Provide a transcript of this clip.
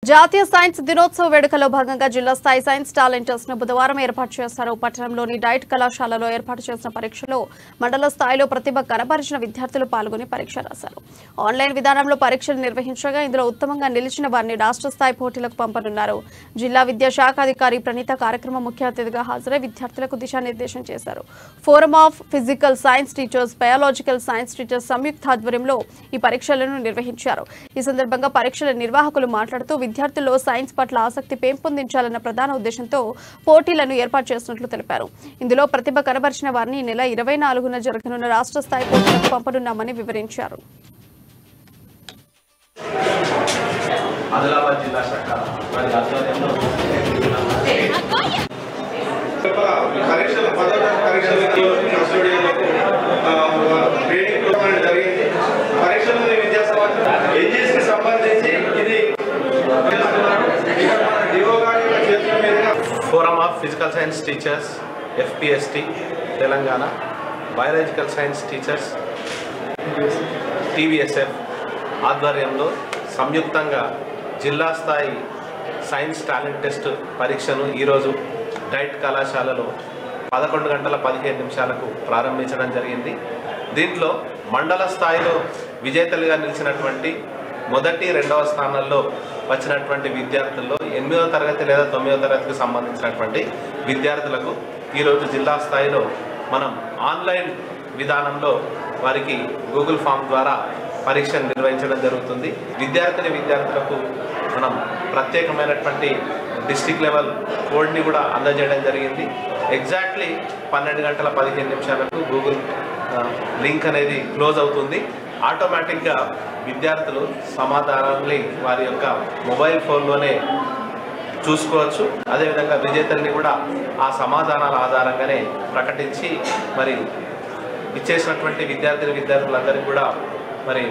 జాతీయ సైన్స్ దినోత్సవ వేడుకలో భాగంగా జిల్లా స్థాయి సైన్స్ టాలెంట్ టెస్ట్ ను బుధవారం ఏర్పాటు చేశారు. పట్టణంలోని డైట్ కళాశాలలో ఏర్పాటు చేసిన పరీక్షలో మండల స్థాయిలో ప్రతిభ కనబరిచిన విద్యార్థులు పాల్గొని పరీక్ష రాశారు. ఆన్లైన్ విధానంలో పరీక్షలు నిర్వహించగా ఇందులో ఉత్తమంగా నిలిచిన వారిని రాష్ట్ర స్థాయి పోటీలకు పంపనున్నారు. జిల్లా విద్యాశాఖ అధికారి ప్రణీత కార్యక్రమం ముఖ్య అతిథిగా హాజరై విద్యార్థులకు దిశానిర్దేశం చేశారు. Forum of physical science teachers, biological science teachers సంయుక్త ఆధ్వర్యంలో ఈ పరీక్షలను నిర్వహించారు. ఈ సందర్భంగా పరీక్షల నిర్వాహకులు మాట్లాడుతూ విద్యార్థుల్లో సైన్స్ పట్ల ఆసక్తి పెంపొందించాలన్న ప్రధాన ఉద్దేశంతో పోటీలను ఏర్పాటు చేసినట్లు తెలిపారు. ఇందులో ప్రతిభ కనబరిచిన వారిని ఈ నెల 24న జరగనున్న రాష్ట్ర స్థాయి పోటీలకు పంపనున్నామని వివరించారు. Forum of physical science teachers FPST Telangana, biological science teachers TVSF ఆధ్వర్యంలో సంయుక్తంగా జిల్లా స్థాయి సైన్స్ టాలెంట్ టెస్ట్ పరీక్షను ఈరోజు డైట్ కళాశాలలో 11:15 ప్రారంభించడం జరిగింది. దీంట్లో మండల స్థాయిలో విజేతలుగా నిలిచినటువంటి మొదటి, రెండవ స్థానాల్లో వచ్చినటువంటి విద్యార్థుల్లో 8వ తరగతి లేదా 9వ తరగతికి సంబంధించినటువంటి విద్యార్థులకు ఈరోజు జిల్లా స్థాయిలో మనం ఆన్లైన్ విధానంలో వారికి గూగుల్ ఫామ్ ద్వారా పరీక్షను నిర్వహించడం జరుగుతుంది. విద్యార్థులకు మనం ప్రత్యేకమైనటువంటి డిస్ట్రిక్ట్ లెవెల్ కోడ్ని కూడా అందజేయడం జరిగింది. ఎగ్జాక్ట్లీ 12:15 గూగుల్ లింక్ అనేది క్లోజ్ అవుతుంది. ఆటోమేటిక్గా విద్యార్థులు సమాధానాన్ని వారి యొక్క మొబైల్ ఫోన్లోనే చూసుకోవచ్చు. అదేవిధంగా విజేతల్ని కూడా ఆ సమాధానాల ఆధారంగానే ప్రకటించి మరి ఇచ్చేసినటువంటి విద్యార్థులందరికీ కూడా మరి